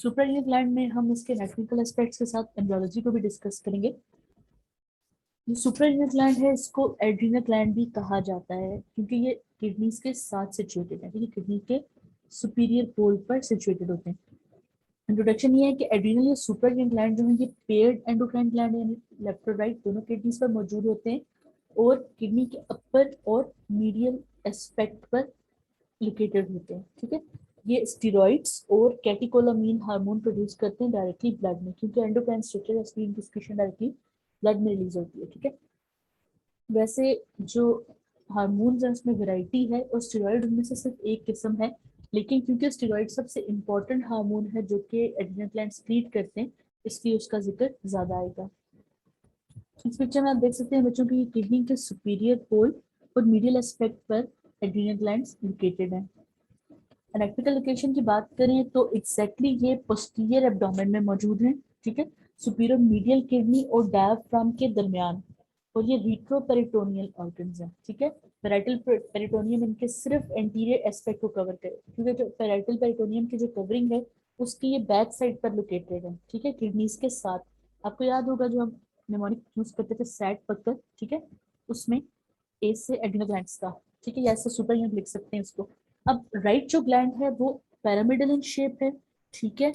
सुपरएनियल gland में हम इसके एनाटॉमिकल एस्पेक्ट्स के साथ एम्ब्रियोलॉजी को भी डिस्कस करेंगे। जो सुपरएनियल ग्लैंड है इसको एड्रीनल ग्लैंड भी कहा जाता है क्योंकि ये किडनीज के साथ सिचुएटेड है, ठीक है, किडनी के सुपीरियर पोल पर सिचुएटेड होते हैं। इंट्रोडक्शन ये है कि एड्रीनल या सुपरएनियल ग्लैंड जो है ये पेयर्ड एंडोक्राइन ग्लैंड है, लेफ्ट और राइट दोनों किडनीज पर मौजूद होते हैं और किडनी के अपर और मीडियल एस्पेक्ट पर लोकेटेड होते हैं, ठीक है। ये स्टेरॉइड्स और कैटेकोलामीन हार्मोन प्रोड्यूस करते हैं डायरेक्टली ब्लड में, क्योंकि एंडोक्राइन स्ट्रक्चर इसकी डिस्क्रिप्शन डायरेक्टली ब्लड में रिलीज होती है, ठीक है। वैसे जो हार्मोन्स हैं उसमें वैरायटी है और स्टेरॉइड उनमें से सिर्फ एक किस्म है, लेकिन क्योंकि स्टेरॉइड सबसे इम्पोर्टेंट हार्मोन है जो कि एड्रिनल ग्लैंड सीक्रेट करते हैं, इसलिए उसका जिक्र ज्यादा आएगा। इस पिक्चर में आप देख सकते हैं बच्चों की किडनी के सुपीरियर पोल और मीडियल एस्पेक्ट पर एड्रिनल ग्लैंड्स लोकेटेड हैं। एनाटॉमिकल लोकेशन की बात करें तो एग्जैक्टली ये पोस्टीरियर एब्डोमेन में मौजूद है, ठीक है, सुपीरियर मीडियल किडनी और डायाफ्राम के दरमियान, और ये रीट्रोपेरिटोनियल ऑर्गन्स हैं, ठीक है। पेराइटल पेरिटोनियम इनके सिर्फ एंटीरियर एस्पेक्ट को कवर करे, क्योंकि जो पेराइटल पेरिटोनियम की जो कवरिंग है उसकी ये बैक साइड पर लोकेटेड है, ठीक है, किडनीज के साथ। आपको याद होगा जो हम निमोनिक यूज करते थे सैट पकड़, ठीक है, उसमें ए से एड्रिनल ग्लैंड्स था, ठीक है, ऐसे सुपर यूनिट लिख सकते हैं इसको। अब राइट जो ग्लैंड है वो पैरामिडल इन शेप है, ठीक है,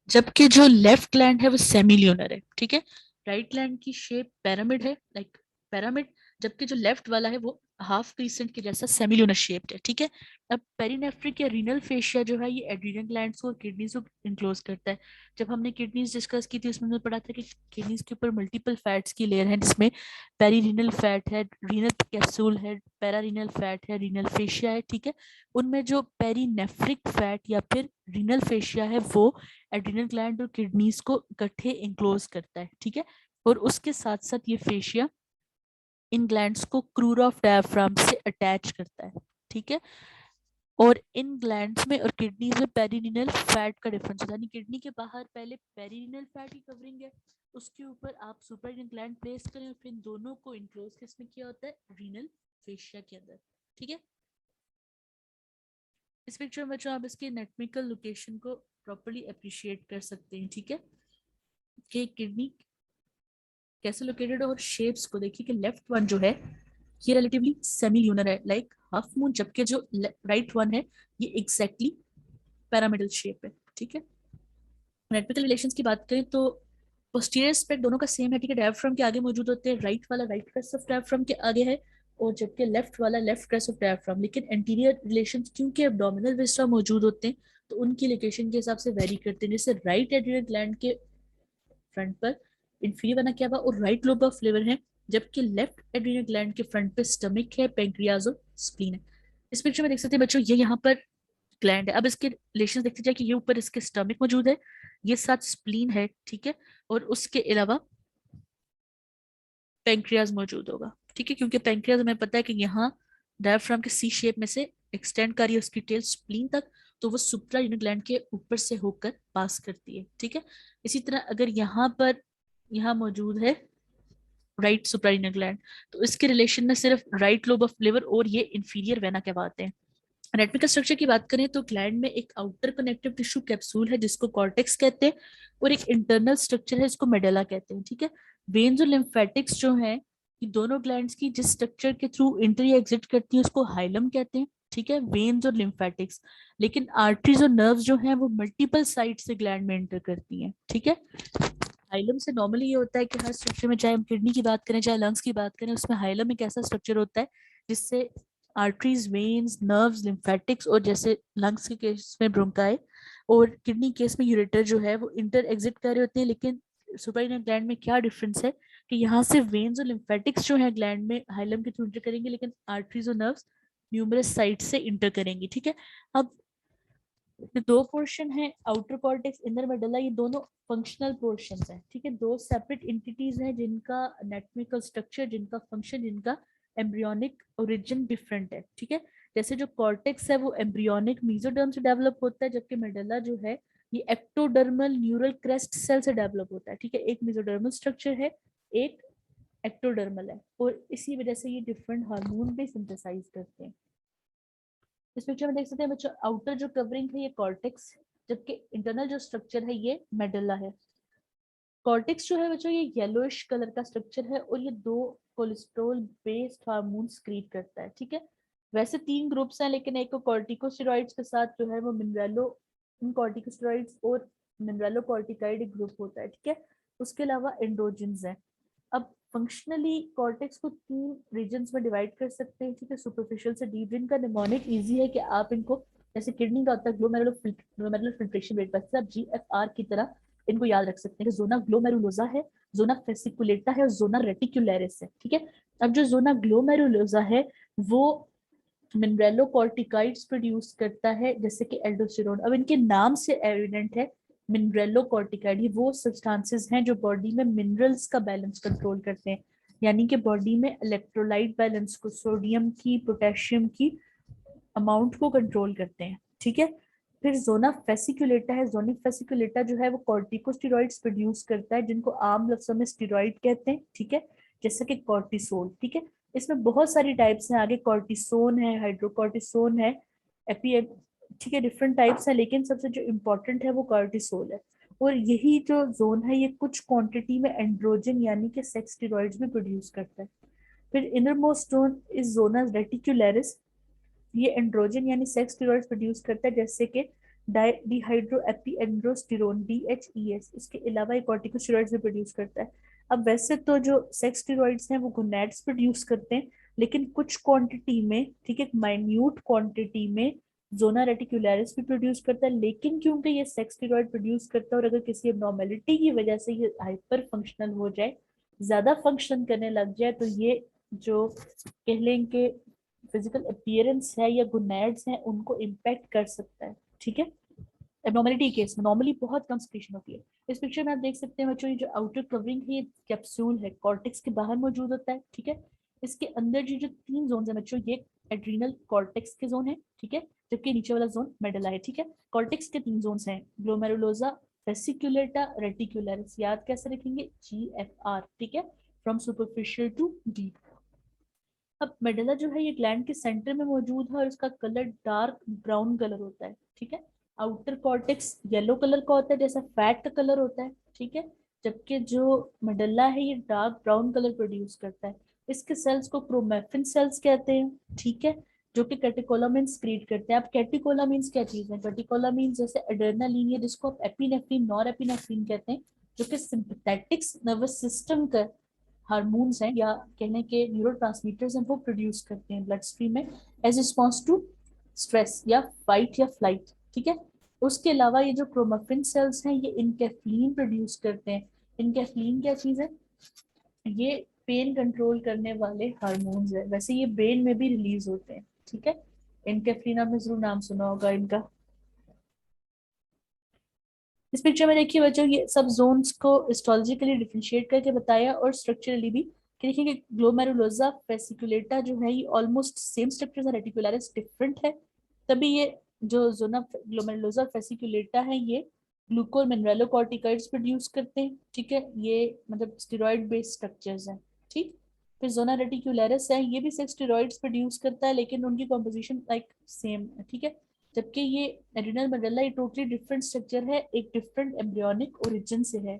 जबकि जो लेफ्ट ग्लैंड है वो सेमिल्यूनर है, ठीक है। राइट ग्लैंड की शेप पिरामिड है, लाइक पिरामिड, जबकि जो लेफ्ट वाला है वो हाफ क्रीसेंट के जैसा सेमिल्यूनर शेप्ड है, ठीक है। अब पेरिनेफ्रिक या रीनल फेशिया जो है ये एड्रिनल ग्लैंड्स को और किडनीज को इनक्लोज करता है। जब हमने किडनीज डिस्कस की थी उसमें हमने पढ़ा था कि किडनीज के ऊपर मल्टीपल फैट्स की लेयर है, जिसमें पेरीरीनल फैट है, रीनल कैप्सूल है, पैरारीनल फैट है, रीनल फेशिया है, ठीक है। उनमें जो पेरीनेफ्रिक फैट या फिर रीनल फेशिया है वो एड्रिनल ग्लैंड और किडनीज को इकट्ठे इंक्लोज करता है, ठीक है। और उसके साथ साथ ये फेशिया इन ग्लैंड्स को क्रूर ऑफ डायफ्राम से अटैच करता है, ठीक है। और इन ग्लैंड्स में और किडनीज में पेरिनिनल फैट का डिफरेंस होता है, यानी किडनी के बाहर पहले पेरिनिनल फैट की कवरिंग है, उसके ऊपर आप सुपररिनल ग्लैंड प्लेस करें और फिर दोनों को इंक्लोज किसमें किया होता है, रीनल फेशिया के अंदर, ठीक है। इस पिक्चर में जो आप इसके एनाटॉमिकल लोकेशन को प्रॉपर्ली अप्रिशिएट कर सकते हैं, ठीक है, कि किडनी कैसे लोकेटेड है। और शेप्स को देखिए कि लेफ्ट वन जो है ये रिलेटिवली सेमी ल्यूनर है, लाइक हाफ मून, जबकि जो राइट वन है ये एग्जैक्टली पैरामिडल शेप है, ठीक है। एनाटॉमिकल रिलेशंस की बात करें तो पोस्टीरियर एस्पेक्ट दोनों का सेम है, ठीक है, डायफ्राम के आगे मौजूद होते हैं, राइट वाला राइट क्रेस्ट ऑफ डायफ्राम के आगे है और जबकि लेफ्ट वाला लेफ्ट क्रेस्ट ऑफ डायफ्राम। लेकिन एंटीरियर रिलेशंस क्योंकि एब्डोमिनल विस्टा मौजूद होते हैं तो उनकी लोकेशन के हिसाब से वेरी करते हैं। जैसे राइट एड्रिनल ग्लैंड के फ्रंट पर इंफीरियर वेना केवा और राइट लोब ऑफ लिवर है, जबकि लेफ्ट एड्रिनल ग्लैंड के फ्रंट पे स्टमक है, पेंक्रियाज और स्प्लीन है। इस पिक्चर में देख सकते हैं बच्चों ये यहाँ पर ग्लैंड है। अब इसके रिलेशन देखते जाए कि ये ऊपर इसके स्टमक मौजूद है, ये साथ स्प्लीन है, ठीक है, और उसके अलावा पेंक्रियाज मौजूद होगा, ठीक है, क्योंकि पेंक्रियाज हमें पता है कि यहाँ डायफ्राम के सी शेप में से एक्सटेंड कर रही है उसकी टेल स्प्लीन तक, तो वो सुप्रा यूनिट ग्लैंड के ऊपर से होकर पास करती है, ठीक है। इसी तरह अगर यहाँ पर यहाँ मौजूद है राइट सुप्राइनल ग्लैंड, तो इसके रिलेशन में सिर्फ राइट लोब ऑफ लिवर और ये इंफीरियर वेना कहलाते हैं। एनाटॉमिकल स्ट्रक्चर की बात करें तो ग्लैंड में एक आउटर कनेक्टिव टिश्यू कैप्सूल है जिसको कॉर्टेक्स कहते हैं और एक इंटरनल स्ट्रक्चर है जिसको मेडुला कहते हैं, ठीक है। वेन्स और लिम्फेटिक्स जो हैं ये दोनों ग्लैंड्स की जिस स्ट्रक्चर के थ्रू इंटर या एग्जिट करती है उसको हाइलम कहते हैं, ठीक है, वेन्स और लिम्फेटिक्स। लेकिन आर्टरीज और नर्व्स जो हैं वो मल्टीपल साइट से ग्लैंड में एंटर करती हैं, ठीक है। हाइलम से नॉर्मली ये होता है कि हर स्ट्रक्चर में, चाहे हम किडनी की बात करें चाहे लंग्स की बात करें, उसमें हाइलम एक ऐसा स्ट्रक्चर होता है जिससे आर्टरीज, वेन्स, नर्व्स, लिम्फेटिक्स और जैसे लंग्स के केस में ब्रोंकाई और किडनी केस में यूरेटर जो है वो इंटर एग्जिट कर रहे होते हैं। लेकिन सुपररिनल ग्लैंड में क्या डिफरेंस है कि यहाँ से वेन्स और लिम्फेटिक्स जो है ग्लैंड में हाइलम के थ्रू इंटर करेंगे, लेकिन आर्टरीज और नर्व्स न्यूमरस साइट से इंटर करेंगी, ठीक है। अब जो दो पोर्शन है आउटर कॉर्टेक्स इनर मेडुला, ये दोनों फंक्शनल पोर्शंस हैं, ठीक है, दो सेपरेट एंटिटीज हैं जिनका एनाटॉमिकल स्ट्रक्चर, जिनका फंक्शन, जिनका एम्ब्रियोनिक ओरिजिन डिफरेंट है, ठीक है। जैसे जो कॉर्टेक्स है वो एम्ब्रियोनिक मेसोडर्म से डेवलप होता है, जबकि मेडुला जो है ये एक्टोडर्मल न्यूरल क्रेस्ट सेल से डेवलप होता है, ठीक है। एक मेसोडर्मल स्ट्रक्चर है, एक एक्टोडर्मल है, और इसी वजह से ये डिफरेंट हार्मोन भी सिंथेसाइज करते हैं। इस पिक्चर में देख सकते हैं बच्चों आउटर जो कवरिंग है ये कॉर्टेक्स जबकि इंटरनल जो स्ट्रक्चर है ये मेडुला है। कॉर्टेक्स जो है बच्चों ये येलोइश कलर का स्ट्रक्चर है और ये 2 कोलेस्ट्रॉल बेस्ड हार्मोन क्रिएट करता है, ठीक है। वैसे 3 ग्रुप्स हैं, लेकिन एक को कॉर्टिकोस्टेरॉइड्स के साथ जो है वो मिनरलो कॉर्टिकोस्टेरॉइड्स और मिनरलोकॉर्टिकाइड एक ग्रुप होता है, ठीक है। उसके अलावा एंड्रोजन्स हैं। अब फंक्शनली कॉर्टेक्स को 3 रीजन्स में डिवाइड कर सकते हैं, ठीक है, सुपरफिशियल से डीप। जिनका निमोनिक इजी है कि आप इनको, जैसे किडनी का होता है ग्लोमेरुलर फिल्ट्रेशन रेट, वैसे आप GFR की तरह इनको याद रख सकते हैं कि जोना ग्लोमेरुलोसा है, जोना फेसिकुलेटा है और जोना रेटिकुलरिस है, ठीक है। अब जो जोना ग्लोमेरुलोसा है वो मिनरेलोकॉर्टिकाइड्स प्रोड्यूस करता है जैसे कि एल्डोस्टेरोन। अब इनके नाम से एविडेंट है मिनरेलोकॉर्टिकाइड ये वो सब्सटेंसेस हैं जो बॉडी में मिनरल्स का बैलेंस कंट्रोल करते हैं, यानी कि बॉडी में इलेक्ट्रोलाइट बैलेंस को, सोडियम की, पोटेशियम की अमाउंट को कंट्रोल करते हैं, ठीक है। फिर जोना फेसिकुलेटा है, जोनिक फेसिकुलेटा जो है वो कॉर्टिकोस्टेरॉइड्स प्रोड्यूस करता है जिनको आम लफ्जों में स्टेरॉइड कहते हैं, ठीक है, जैसे कि कॉर्टिसोल, ठीक है। इसमें बहुत सारी टाइप्स हैं, आगे कॉर्टिसोन है, हाइड्रोकॉर्टिसोन है, एपी, ठीक है, डिफरेंट टाइप्स हैं, लेकिन सबसे जो इम्पोर्टेंट है वो कॉर्टिसोल है। और यही जो जोन है ये कुछ क्वांटिटी में एंड्रोजन यानी कि सेक्स स्टेरॉइड्स भी प्रोड्यूस करता है। फिर innermost zone is zona reticularis, ये एंड्रोजन यानी सेक्स स्टेरॉइड्स प्रोड्यूस करता है जैसे कि डिहाइड्रो एपी एंड्रोस्टेरोन DHES। इसके अलावा एक कॉर्टिकोस्टेरॉइड्स भी प्रोड्यूस करता है। अब वैसे तो जो सेक्स स्टेरॉइड्स हैं वो गोनैड्स प्रोड्यूस करते हैं, लेकिन कुछ क्वांटिटी में, ठीक है, माइन्यूट क्वांटिटी में जोना रेटिकुलरिस भी प्रोड्यूस करता है। लेकिन क्योंकि ये सेक्स स्टेरॉइड प्रोड्यूस करता है और अगर किसी एब्नॉर्मेलिटी की वजह से ये हाइपर फंक्शनल हो जाए, ज्यादा फंक्शन करने लग जाए, तो ये जो कह लें कि फिजिकल अपीयरेंस है या गोनैड्स हैं उनको इम्पैक्ट कर सकता है, ठीक है। एब्नॉर्मलिटी केस में नॉर्मली बहुत कम सिक्रीशन होती है। इस पिक्चर में आप देख सकते हैं बच्चों, ये जो आउटर कवरिंग है ये कैप्सूल है, कॉर्टेक्स के बाहर मौजूद होता है, ठीक है। इसके अंदर जो 3 जोन है बच्चों, ये एड्रीनल कॉर्टेक्स के जोन है, ठीक है, जबकि नीचे वाला जोन मेडुला है, ठीक है। कॉर्टेक्स के 3 जोन्स हैं, ग्लोमेरुलोसा, फेसिकुलेटा, रेटिकुलरिस। याद कैसे रखेंगे? GFR, ठीक है, फ्रॉम सुपरफिशियल टू डीप। अब मेडुला जो है ये ग्लैंड के सेंटर में मौजूद है और इसका कलर डार्क ब्राउन कलर होता है, ठीक है। आउटर कॉर्टेक्स येलो कलर का होता है जैसा फैट का कलर होता है, ठीक है, जबकि जो मेडुला है ये डार्क ब्राउन कलर प्रोड्यूस करता है। इसके सेल्स को क्रोमैफिन सेल्स कहते हैं, ठीक है, जो कि कैटेकोलामिन्स क्रिएट करते हैं। अब कैटेकोलामिन्स क्या चीज है? कैटेकोलामिन्स जैसे एड्रेनालिन है जिसको आप एपिनेफ्रिन, नॉरएपिनेफ्रिन कहते हैं, जो कि सिंपैथेटिक नर्वस सिस्टम का हार्मोन्स हैं या कहने के न्यूरोट्रांसमीटर्स हैं, वो प्रोड्यूस करते हैं ब्लड स्ट्रीम में एज रिस्पॉन्स टू स्ट्रेस या फाइट या फ्लाइट, ठीक है। उसके अलावा ये जो क्रोमाफिन सेल्स हैं ये इनकेफ्लिन प्रोड्यूस करते हैं। इनकेफ्लिन क्या चीज है? ये पेन कंट्रोल करने वाले हार्मोन्स है, वैसे ये ब्रेन में भी रिलीज होते हैं, ठीक है। इनकेफ्लिन आपने जरूर नाम सुना होगा इनका। इस पिक्चर में देखिए बच्चों, ये सब जोन्स को हिस्टोलॉजिकली डिफरेंशिएट करके बताया और स्ट्रक्चरली भी कि देखिए कि ग्लोमेरुलोसा फेसिकुलेटा जो है ये ऑलमोस्ट सेम स्ट्रक्चर है, रेटिकुलरिस डिफरेंट है। तभी ये जो जोना ग्लोमेरुलोसा फेसिकुलेटा है ये ग्लूकोल मिनरलोकॉर्टिकॉइड्स प्रोड्यूस करते हैं, ठीक है, ये मतलब स्टेरॉइड बेस्ड स्ट्रक्चर्स हैं, ठीक। फिर जोना रेटिकुलरिस है, ये भी सिर्फ स्टेरॉइड्स प्रोड्यूस करता है लेकिन उनकी कॉम्पोजिशन लाइक सेम है, ठीक है। जबकि ये एड्रिनल मेडुला ये टोटली डिफरेंट स्ट्रक्चर है, एक डिफरेंट एम्ब्रियोनिक ओरिजिन से है।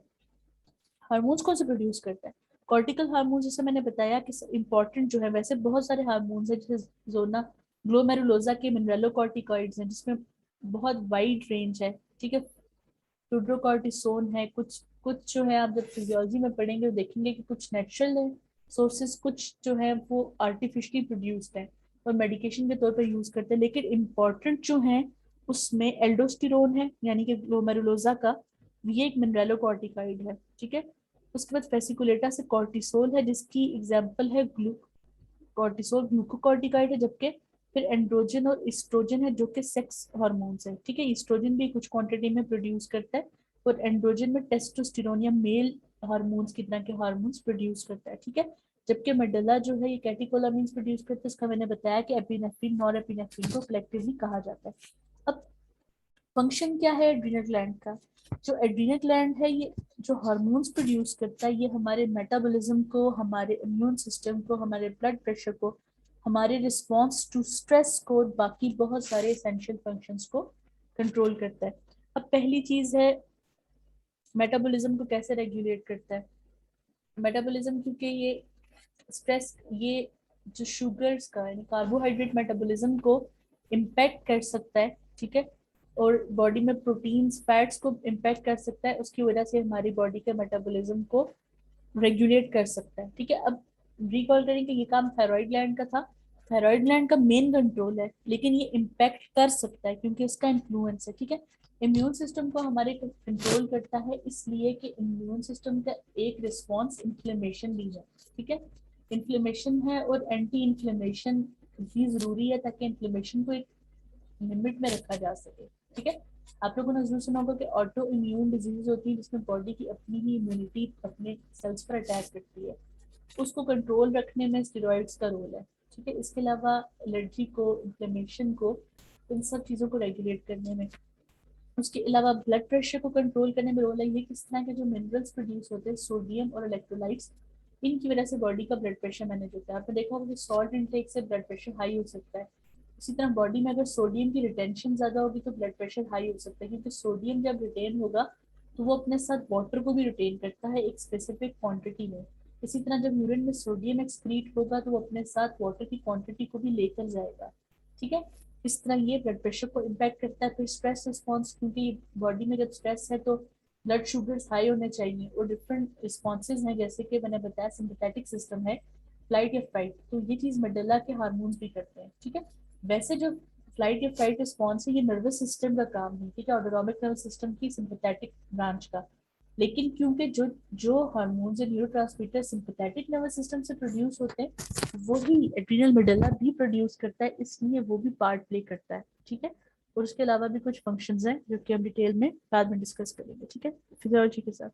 हार्मोन्स कौन से प्रोड्यूस करता है? कॉर्टिकल हार्मोन्स, जैसे मैंने बताया कि इंपॉर्टेंट जो है, वैसे बहुत सारे हार्मोन्स हैं जैसे जोना ग्लोमेरुलोसा के मिनरलोकॉर्टिकॉइड्स हैं जिसमें बहुत वाइड रेंज है, ठीक है। फ्लूड्रोकॉर्टिसोन है, कुछ कुछ जो है आप जब फिजियोलॉजी में पढ़ेंगे तो देखेंगे कि कुछ नेचुरल है सोर्सेस, कुछ जो है वो आर्टिफिशियली प्रोड्यूस्ड है और मेडिकेशन के तौर पर यूज करते हैं। लेकिन इम्पॉर्टेंट जो है उसमें एल्डोस्टेरोन है यानी कि ग्लोमेरुलोसा का, ये एक मिनरलोकॉर्टिकाइड है, ठीक है। उसके बाद फेसिकुलेटा से कॉर्टिसोल है जिसकी एग्जाम्पल है कॉर्टिसोल ग्लूकोकॉर्टिकाइड है, जबकि फिर एंड्रोजन और इस्ट्रोजन है जो कि सेक्स हार्मोन्स है, ठीक है। इस्ट्रोजन भी कुछ क्वांटिटी में प्रोड्यूस करता है और एंड्रोजन में टेस्टोस्टेरोन या मेल हार्मोन्स की तरह के हार्मोन्स प्रोड्यूस करता है, ठीक है। जबकि मेडुला जो है ये कैटेकोलामिन्स प्रोड्यूस करता है, इसका मैंने बताया कि एपिनेफ्रिन, नॉरएपिनेफ्रिन को कलेक्टिवली कहा जाता है। अब फंक्शन क्या है एड्रीनल ग्लैंड का? जो एड्रीनल ग्लैंड है ये जो हार्मोन्स प्रोड्यूस करता है ये हमारे मेटाबॉलिज्म को, हमारे इम्यून सिस्टम को, हमारे ब्लड प्रेशर को, हमारे रिस्पॉन्स टू स्ट्रेस को, बाकी बहुत सारे एसेंशियल फंक्शंस को कंट्रोल करता है। अब पहली चीज है मेटाबॉलिज्म को कैसे रेगुलेट करता है। मेटाबॉलिज्म क्योंकि ये स्ट्रेस, ये जो शुगर्स का यानी कार्बोहाइड्रेट मेटाबॉलिज्म को इम्पैक्ट कर सकता है, ठीक है, और बॉडी में प्रोटीन्स फैट्स को इम्पैक्ट कर सकता है, उसकी वजह से हमारी बॉडी के मेटाबॉलिज्म को रेगुलेट कर सकता है, ठीक है। अब रिकॉल करें कि ये काम थायराइड ग्लैंड का था। थायराइड ग्लैंड का मेन कंट्रोल है, लेकिन ये इम्पैक्ट कर सकता है क्योंकि इसका इन्फ्लुएंस है, ठीक है। इम्यून सिस्टम को हमारे कंट्रोल करता है, इसलिए कि इम्यून सिस्टम का एक रिस्पॉन्स इन्फ्लेमेशन भी है, ठीक है। इन्फ्लेमेशन है और एंटी इन्फ्लेमेशन भी जरूरी है ताकि इन्फ्लेमेशन को एक लिमिट में रखा जा सके, ठीक है। आप लोगों ने जरूर सुना होगा कि ऑटो इम्यून डिजीज होती है जिसमें बॉडी की अपनी ही इम्यूनिटी अपने सेल्स पर अटैक करती है, उसको कंट्रोल रखने में स्टेरॉइड्स का रोल है, ठीक है। इसके अलावा एलर्जी को, इन्फ्लेमेशन को, इन सब चीज़ों को रेगुलेट करने में, उसके अलावा ब्लड प्रेशर को कंट्रोल करने में रोल है। ये किस तरह के जो मिनरल्स प्रोड्यूस होते हैं, सोडियम और इलेक्ट्रोलाइट्स, इनकी वजह से बॉडी का ब्लड प्रेशर मैनेज होता है। आपने देखा होगा कि सॉल्ट इनटेक से ब्लड प्रेशर हाई हो सकता है। इसी तरह बॉडी में अगर सोडियम की रिटेंशन ज्यादा होगी तो ब्लड प्रेशर हाई हो सकता है, क्योंकि सोडियम जब रिटेन होगा तो वो अपने साथ वाटर को भी रिटेन करता है एक स्पेसिफिक क्वांटिटी में। इसी तरह जब यूरिन में सोडियम एक्सक्रीट होगा तो वो अपने साथ वाटर की क्वांटिटी को भी लेकर जाएगा, ठीक है। इस तरह ये ब्लड प्रेशर को इम्पैक्ट करता है। फिर स्ट्रेस रिस्पॉन्स, क्योंकि बॉडी में जब स्ट्रेस है तो ब्लड शुगर्स हाई होने चाहिए और डिफरेंट रिस्पॉन्सेज हैं, जैसे कि मैंने बताया सिंपैथेटिक सिस्टम है, फ्लाइट या फाइट, तो ये चीज मेडुला के हार्मोन्स भी करते हैं, ठीक है। वैसे जो फ्लाइट या फाइट रिस्पॉन्स है ये नर्वस सिस्टम का काम है, ठीक है, ऑटोनॉमिक नर्वस सिस्टम की सिंपैथेटिक ब्रांच का। लेकिन क्योंकि जो जो हार्मोन्स या न्यूरोट्रांसमीटर सिंपैथेटिक नर्वस सिस्टम से प्रोड्यूस होते हैं वही एड्रिनल मेडुला भी प्रोड्यूस करता है, इसलिए वो भी पार्ट प्ले करता है, ठीक है। और उसके अलावा भी कुछ फंक्शंस हैं जो कि हम डिटेल में बाद में डिस्कस करेंगे, ठीक है, फिजियोलॉजी के साथ।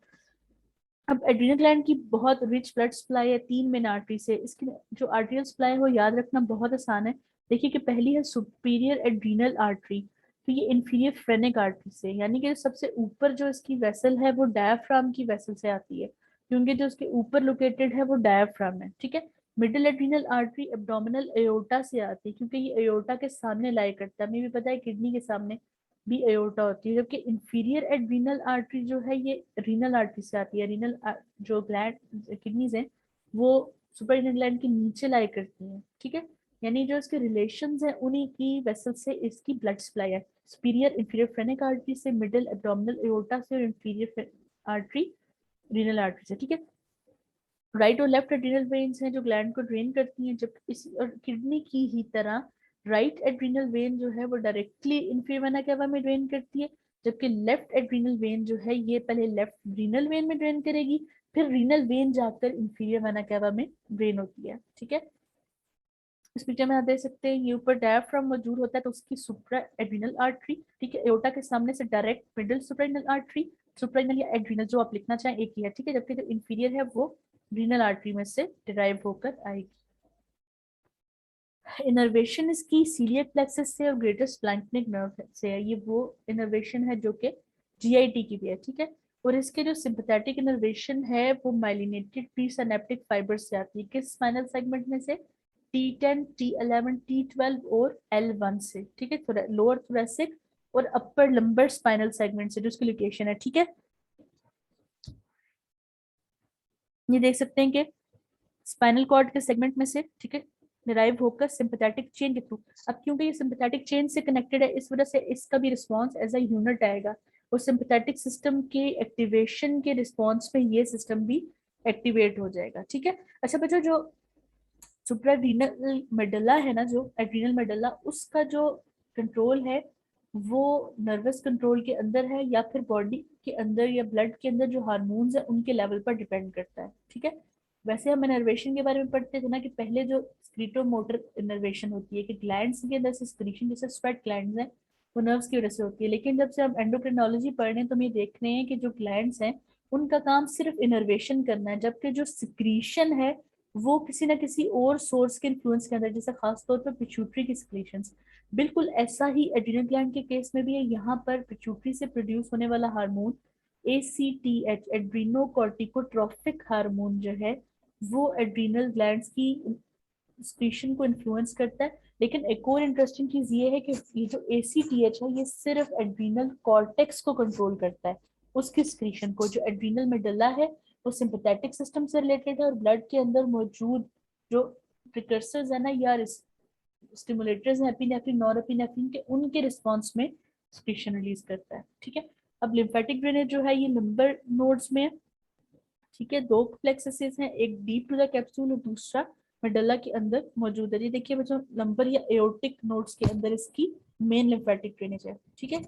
अब एड्रिनल ग्लैंड की बहुत रिच ब्लड सप्लाई है 3 मेन आर्टरी से। इसकी जो आर्टेरियल सप्लाई है वो याद रखना बहुत आसान है। देखिए कि पहली है सुपीरियर एड्रिनल आर्टरी, तो ये इंफीरियर फ्रेनिक आर्टरी से, यानी कि सबसे ऊपर जो इसकी वेसल है वो डायफ्राम की वेसल से आती है, क्योंकि जो उसके ऊपर लोकेटेड है वो डायफ्राम है, ठीक है। मिडिल एड्रिनल आर्टरी एब्डोमिनल एयोर्टा से आती है, क्योंकि ये एयोर्टा के सामने लाई करता है, हमें भी पता है किडनी के सामने भी एयोर्टा होती है। जबकि इंफीरियर एड्रिनल आर्टरी जो है ये रीनल आर्टरी से आती है। रीनल जो ग्लैंड किडनीज हैं वो सुपर रीनल ग्लैंड के नीचे लाई करती हैं, ठीक है। यानी जो इसके रिलेशंस हैं उन्हीं की वेसल से इसकी ब्लड सप्लाई है, सुपीरियर इंफीरियर फ्रेनिक आर्टरी से, मिडिल एब्डोमिनल एयोर्टा से, और इंफीरियर आर्टरी रीनल आर्टरी से, ठीक है। राइट और लेफ्ट एड्रिनल वेन्स हैं जो ग्लैंड को ड्रेन करती हैं, जब इस और किडनी की ही तरह राइट एड्रिनल वेन जो है वो डायरेक्टली इंफीरियर वेना केवा में ड्रेन करती है, जबकि लेफ्ट एड्रिनल वेन जो है ये पहले लेफ्ट रीनल वेन में ड्रेन करेगी, फिर रीनल वेन जाकर इंफीरियर वेना केवा में ड्रेन होती है, ठीक है। इस पिक्चर में आप देख सकते हैं ये ऊपर डायफ्राम मौजूद होता है तो उसकी सुप्रा एड्रिनल आर्टरी, ठीक है, एओर्टा के सामने से डायरेक्ट मिडिल सुप्राइनल आर्टरी, सुप्राइनल या एड्रिनल जो आप लिखना चाहें एक ही है, ठीक है, जबकि जो इंफीरियर है वो रीनल आर्टरी में से डिराइव होकर आएगी। इनर्वेशन इसकी सीलियक प्लेक्सस से और ग्रेटर स्प्लैंक्निक नर्व से है, ये वो इनर्वेशन है जो कि जीआईटी की भी है, ठीक है। और इसके जो सिंपैथेटिक इनर्वेशन है वो माइलिनेटेड प्री सिनेप्टिक फाइबर से आती है, किस स्पाइनल सेगमेंट में से, T10, T11, T12 और L1 से, ठीक है, लोअर थोरेसिक और अपर लंबर स्पाइनल सेगमेंट से जो उसकी लोकेशन है, ठीक है। ये देख सकते हैं कि स्पाइनल कॉर्ड के सेगमेंट में से, ठीक है, डिराइव होकर सिंपैथेटिक चेन के थ्रू। अब क्योंकि ये सिंपैथेटिक चेन से कनेक्टेड है इस वजह से इसका भी रिस्पांस एज अ यूनिट आएगा, और सिंपैथेटिक सिस्टम के एक्टिवेशन के रिस्पांस में ये सिस्टम भी एक्टिवेट हो जाएगा, ठीक है। अच्छा बच्चों, जो सुप्रारीनल मेडुला है ना, जो एड्रिनल मेडुला, उसका जो कंट्रोल है वो नर्वस कंट्रोल के अंदर है या फिर बॉडी के अंदर या ब्लड के अंदर जो हार्मोन्स है उनके लेवल पर डिपेंड करता है, ठीक है। वैसे हम इनर्वेशन के बारे में पढ़ते थे ना कि पहले जो स्क्रीटोमोटर इनर्वेशन होती है कि ग्लैंड्स के अंदर से सिक्रीशन, जैसे स्वेट ग्लैंड्स हैं, वो नर्व्स की वजह से होती है। लेकिन जब से हम एंडोक्रिनोलॉजी पढ़ रहे हैं तो हम ये देख रहे हैं कि जो ग्लैंड्स हैं उनका काम सिर्फ इनर्वेशन करना है, जबकि जो सिक्रीशन है वो किसी ना किसी और सोर्स के इन्फ्लुएंस के अंदर, जैसे खासतौर पर पिट्यूटरी की सिक्रीशंस। बिल्कुल ऐसा ही एड्रिनल ग्लैंड के केस में भी है, यहाँ पर पिट्यूटरी से प्रोड्यूस होने वाला हार्मोन ACTH, एड्रीनोकॉर्टिकोट्रोफिक हार्मोन जो है वो एड्रिनल ग्लैंड्स की सिक्रीशन को इन्फ्लुएंस करता है, लेकिन एक और इंटरेस्टिंग चीज ये है कि ये जो ACTH है ये सिर्फ एड्रीनल कॉर्टेक्स को कंट्रोल करता है, उसकी स्क्रीशन को। जो एड्रीनल मेडुला है वो सिंपैथेटिक सिस्टम से रिलेटेड है और ब्लड के अंदर मौजूद जो प्रिकर्सर्स है ना या स्टिमुलेटर्स हैं एपिनेफ्रिन नॉरएपिनेफ्रिन के, उनके रिस्पॉन्स में स्क्रीशन रिलीज करता है। ठीक है, अब लिम्फेटिक ड्रेनेज जो है ये लिम्बर नोड्स में है। ठीक है, दो प्लेक्सेस हैं, एक डीप टू द कैप्सूल और दूसरा मेडुला के अंदर मौजूद है। ये देखिए बच्चों, लंबर या एओर्टिक नोड्स के अंदर इसकी मेन लिम्फेटिक ड्रेनेज है। ठीक है,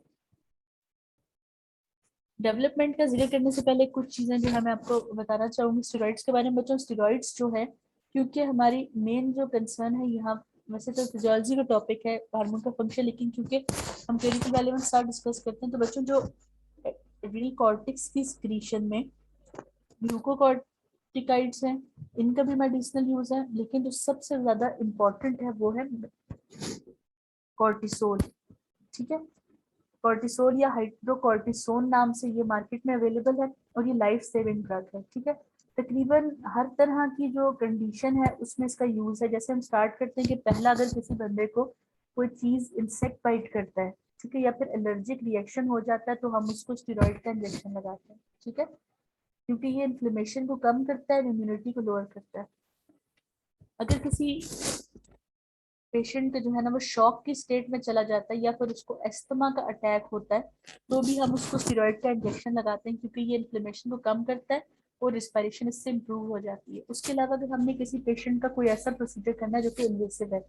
डेवलपमेंट का जिक्र करने से पहले कुछ चीजें जो है मैं आपको बताना चाहूंगी स्टेरॉइड्स के बारे में। बच्चों स्टेरॉइड्स जो है, क्योंकि हमारी मेन जो कंसर्न है यहाँ, वैसे तो फिजियोलॉजी का टॉपिक है हार्मोन का फंक्शन, लेकिन क्योंकि हम क्लिनिकल रेलेवेंट साथ डिस्कस करते हैं, तो बच्चों जो एड्रिनल कॉर्टेक्स की स्क्रीशन में ग्लूकोकॉर्टिकाइड्स हैं, इनका भी मेडिसिनल यूज है, लेकिन जो सबसे ज्यादा इम्पोर्टेंट है वो है कॉर्टिसोल। ठीक है, कॉर्टिसोल या हाइड्रोकॉर्टिसोन नाम से ये मार्केट में अवेलेबल है और ये लाइफ सेविंग ड्रग है। ठीक है, तकरीबन हर तरह की जो कंडीशन है उसमें इसका यूज है। जैसे हम स्टार्ट करते हैं कि पहला, अगर किसी बंदे को कोई चीज इंसेक्ट बाइट करता है, ठीक है, या फिर एलर्जिक रिएक्शन हो जाता है, तो हम उसको स्टेरॉइड का इंजेक्शन लगाते हैं। ठीक है, क्योंकि ये इन्फ्लेमेशन को कम करता है, इम्यूनिटी को लोअर करता है। अगर किसी पेशेंट जो है ना वो शॉक की स्टेट में चला जाता है या फिर उसको एस्थमा का अटैक होता है, तो भी हम उसको स्टेरॉइड का इंजेक्शन लगाते हैं, क्योंकि ये इन्फ्लेमेशन को कम करता है और रिस्पायरेशन इससे इम्प्रूव हो जाती है। उसके अलावा अगर हमने किसी पेशेंट का कोई ऐसा प्रोसीजर करना है जो कि इन्वेसिव है,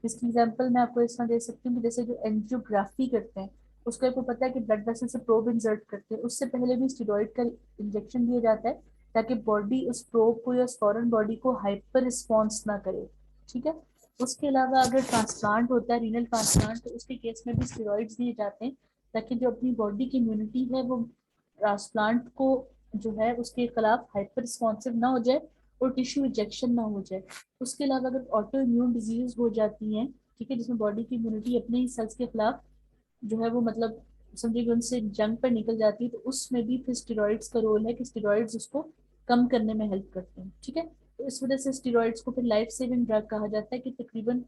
इसकी एग्जाम्पल मैं आपको इसमें दे सकती हूँ कि जैसे जो एंजियोग्राफी करते हैं, उसको आपको पता है कि ब्लड वेसल से प्रोब इंसर्ट करते हैं, उससे पहले भी स्टेरॉइड का इंजेक्शन दिया जाता है ताकि बॉडी उस प्रोब को या फॉरेन बॉडी को हाइपर रिस्पॉन्स ना करे। ठीक है, उसके अलावा अगर ट्रांसप्लांट होता है, रीनल ट्रांसप्लांट, तो उसके केस में भी स्टेरॉइड्स दिए जाते हैं ताकि जो अपनी बॉडी की इम्यूनिटी है वो ट्रांसप्लांट को जो है उसके खिलाफ हाइपर रिस्पॉन्सिव ना हो जाए और टिश्यू रिजेक्शन ना हो जाए। उसके अलावा अगर ऑटो इम्यून डिजीज हो जाती हैं, ठीक है, जिसमें बॉडी की इम्यूनिटी अपने ही सेल्स के खिलाफ जो है वो मतलब समझिए उनसे जंग पर निकल जाती है, तो उसमें भी फिर स्टेरॉइड्स का रोल है कि स्टेरॉइड्स उसको कम करने में हेल्प करते हैं। ठीक है, तो इस वजह से स्टेरॉइड्स को फिर लाइफ सेविंग ड्रग कहा जाता है कि तकरीबन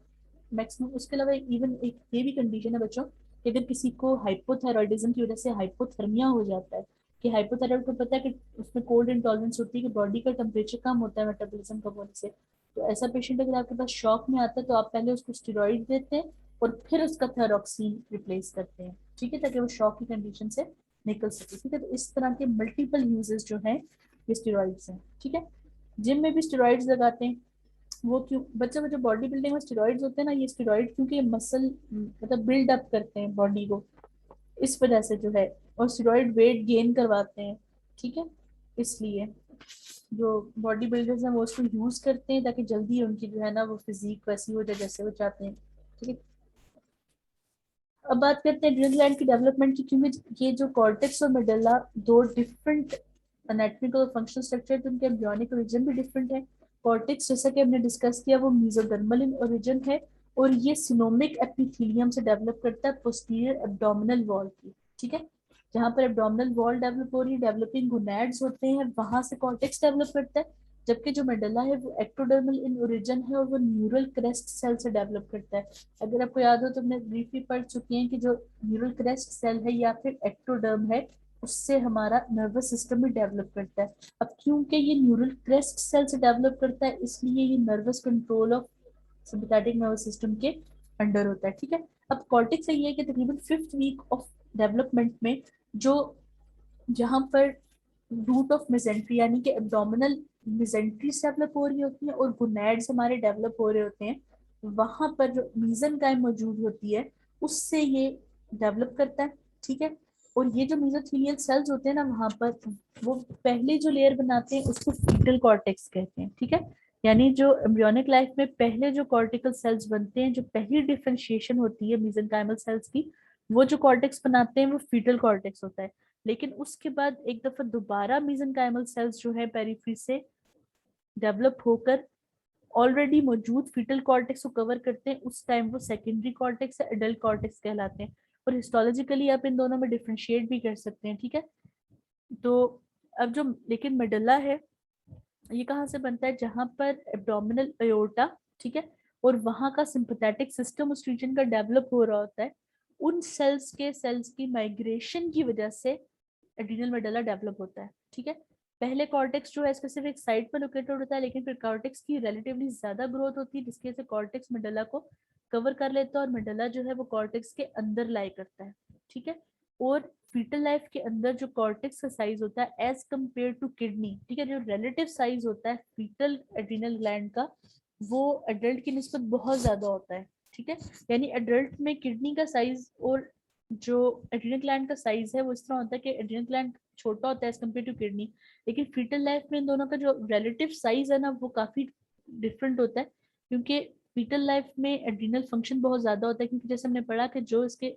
मैक्सिमम। उसके अलावा इवन एक ये भी कंडीशन है बच्चों कि अगर किसी को हाइपोथायरॉयडिज्म की वजह से हाइपोथर्मिया हो जाता है, कि हाइपोथायरॉइड को पता है कि उसमें कोल्ड इंटॉलरेंस होती है कि बॉडी का टेम्परेचर कम होता है मेटाबॉलिज्म कम होने से, तो ऐसा पेशेंट अगर आपके पास शॉक में आता है तो आप पहले उसको स्टेरॉइड देते हैं और फिर उसका थायरॉक्सिन रिप्लेस करते हैं। ठीक है, ताकि वो शॉक की कंडीशन से निकल सके। ठीक है, तो इस तरह के मल्टीपल यूजेस जो हैं ये स्टेरॉइड्स हैं। ठीक है, जिम में भी स्टेरॉइड्स लगाते हैं। वो क्यों बच्चे में जो बॉडी बिल्डिंग में स्टेरॉइड्स होते हैं ना, ये स्टेरॉइड क्योंकि ये मसल मतलब बिल्ड अप करते हैं बॉडी को, इस वजह से जो है, और स्टेरॉइड वेट गेन करवाते हैं। ठीक है, इसलिए जो बॉडी बिल्डर्स हैं वो उसको यूज करते हैं ताकि जल्दी उनकी जो है ना वो फिजिक वैसी हो जाए जैसे वो चाहते हैं। ठीक है, अब बात करते हैं एड्रिनल ग्लैंड की डेवलपमेंट की, क्योंकि ये जो कॉर्टेक्स और मेडुला दो डिफरेंट एनाटॉमिकल फंक्शन स्ट्रक्चर, तो उनके एम्ब्रियोनिक ओरिजिन भी डिफरेंट है। कॉर्टेक्स जैसा कि हमने डिस्कस किया वो मेसोडर्मल इन ओरिजिन है और ये सिनोमिक एपिथेलियम से डेवलप करता है पोस्टीरियर एब्डोमिनल वॉल की। ठीक है, जहां पर एब्डोमिनल वॉल डेवलप हो रही है, डेवलपिंग गोनैड्स होते हैं, वहां से कॉर्टेक्स डेवलप करता है। जबकि जो मेडुला है वो एक्टोडर्मल इन ओरिजिन है और वो न्यूरल क्रेस्ट सेल से डेवलप करता है। अगर आपको याद हो तो हमने ब्रीफली पढ़ चुके हैं कि जो न्यूरल क्रेस्ट सेल है या फिर एक्टोडर्म है, उससे हमारा नर्वस सिस्टम भी डेवलप करता है। अब क्योंकि ये न्यूरल क्रेस्ट सेल से डेवलप करता है, इसलिए ये nervous control of sympathetic nervous system के अंडर होता है। ठीक है, अब कॉर्टेक्स ये है कि तकरीबन 5th वीक ऑफ डेवलपमेंट में जो जहां पर रूट ऑफ मेसेंट्री यानी कि एब्डोमिनल मेसेंट्री डेवलप हो रही होती है और गोनैड्स हमारे डेवलप हो रहे होते हैं, वहां पर जो मीजनकाइम मौजूद होती है उससे ये डेवलप करता है। ठीक है, और ये जो मेसोथेलियल सेल्स होते हैं ना वहां पर, वो पहले जो लेयर बनाते हैं उसको फीटल कॉर्टेक्स कहते हैं। ठीक है, यानी जो एम्ब्रियोनिक लाइफ में पहले जो कॉर्टिकल सेल्स बनते हैं, जो पहली डिफरेंशिएशन होती है मेसेंकाइमल सेल्स की, वो जो कॉर्टेक्स बनाते हैं वो फीटल कॉर्टेक्स होता है। लेकिन उसके बाद एक दफा दोबारा मेसेंकाइमल सेल्स जो है पेरिफेरी से डेवलप होकर ऑलरेडी मौजूद फीटल कॉर्टेक्स को कवर करते हैं, उस टाइम वो सेकेंडरी कॉर्टेक्स या एडल्ट कॉर्टेक्स कहलाते हैं। और हिस्टोलॉजिकली आप इन दोनों में डिफ्रेंशिएट भी कर सकते हैं। ठीक है, तो अब जो लेकिन मेडुला है ये कहाँ से बनता है, जहां पर एब्डोमिनल एयोर्टा, ठीक है, और वहां का सिंपैथेटिक सिस्टम उस रीजन का डेवलप हो रहा होता है, उन सेल्स की माइग्रेशन की वजह से एड्रिनल मेडुला डेवलप होता है। ठीक है, पहले कॉर्टेक्स जो है स्पेसिफिक साइट पर लोकेटेड होता है, लेकिन फिर कॉर्टेक्स की रिलेटिवली ज्यादा ग्रोथ होती है, जिसकी वजह से कॉर्टेक्स मेडुला को कवर कर लेता है और मेडुला जो है वो कॉर्टेक्स के अंदर लाई करता है। ठीक है, और फीटल लाइफ के अंदर जो कॉर्टेक्स का साइज होता है एज कम्पेयर टू किडनी, ठीक है, जो रिलेटिव साइज होता है फीटल एड्रिनल ग्लैंड का वो एडल्ट की निस्बत बहुत ज्यादा होता है। ठीक है, यानी एडल्ट में किडनी का साइज और जो एड्रिनल ग्लैंड का साइज है वो इस तरह होता है कि एड्रिनल ग्लैंड छोटा होता है एज कम्पेयर टू किडनी, लेकिन फीटल लाइफ में इन दोनों का जो रिलेटिव साइज है ना वो काफी डिफरेंट होता है, क्योंकि फीटल लाइफ में एड्रिनल फंक्शन बहुत ज्यादा होता है, क्योंकि जैसे हमने पढ़ा कि जो इसके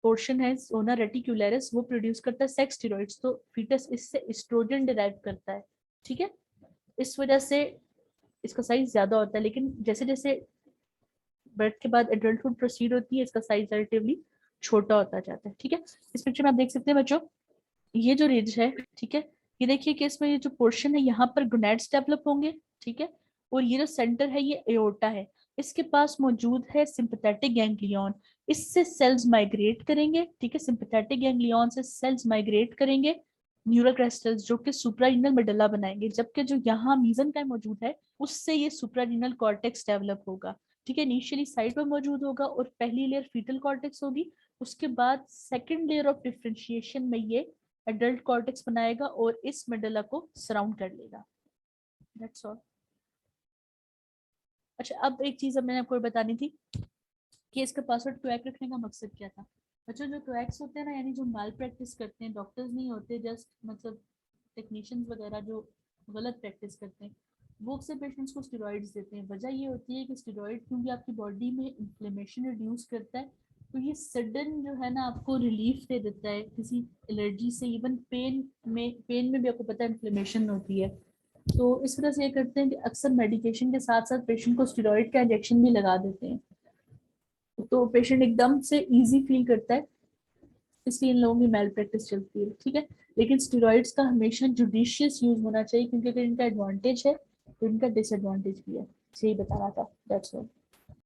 पोर्शन है सोना रेटिकुलरिस वो प्रोड्यूस करता है सेक्स स्टेरॉइड्स, तो फीटस इससे एस्ट्रोजन डिराइव करता है। ठीक है, इस वजह से इसका साइज ज्यादा होता है, लेकिन जैसे जैसे बर्थ के बाद एडल्टहुड प्रोसीड होती है इसका साइज रिलेटिवली छोटा होता जाता है। ठीक है, इस पिक्चर में आप देख सकते हैं बच्चों, ये जो रिज है, ठीक है, ये देखिए कि इसमें ये जो पोर्शन है यहाँ पर गोनैड्स डेवलप होंगे। ठीक है, और ये जो सेंटर है ये एओर्टा है, इसके पास मौजूद है सिंपैथेटिक गैंग्लियन, इससे सेल्स माइग्रेट करेंगे। ठीक है, सिंपैथेटिक गैंग्लियन से सेल्स माइग्रेट करेंगे न्यूरल क्रिस्टल्स जो कि सुप्रारीनल मेडुला बनाएंगे, जबकि जो यहाँ मीजेनकाइम मौजूद है उससे ये सुप्रारीनल कॉर्टेक्स डेवलप होगा। ठीक है, इनिशियली साइट पर मौजूद होगा और पहली लेयर फीटल कॉर्टेक्स होगी, उसके बाद सेकेंड लेयर ऑफ डिफरेंशिएशन में ये एडल्ट कॉर्टेक्स बनाएगा और इस मेडुला को सराउंड कर लेगा। That's all. अच्छा, अब एक चीज अब मैंने आपको बतानी थी कि इसका पासवर्ड क्वैक रखने का मकसद क्या था। बच्चों, जो क्वैक्स होते हैं ना, यानी जो माल प्रैक्टिस करते हैं, डॉक्टर्स नहीं होते, जस्ट मतलब टेक्नीशियंस वगैरह जो गलत प्रैक्टिस करते हैं, वो अक्सर पेशेंट्स को स्टेरॉइड्स देते हैं। वजह ये होती है कि स्टेरॉइड क्योंकि आपकी बॉडी में इन्फ्लेमेशन रिड्यूस करता है, तो ये सडन जो है ना आपको रिलीफ दे देता है किसी एलर्जी से, इवन पेन में भी आपको पता है इन्फ्लेमेशन होती है। तो इस वजह से ये करते हैं कि अक्सर मेडिकेशन के साथ साथ पेशेंट को स्टेरॉइड का इंजेक्शन भी लगा देते हैं, तो पेशेंट एकदम से इजी फील करता है, इसलिए इन लोगों की मेल प्रैक्टिस चलती है। ठीक है, लेकिन स्टेरॉइड्स का हमेशा जुडिशियस यूज होना चाहिए, क्योंकि अगर इनका एडवांटेज है तो इनका डिसएडवांटेज भी है। यही बता रहा था, दैट्स ऑल।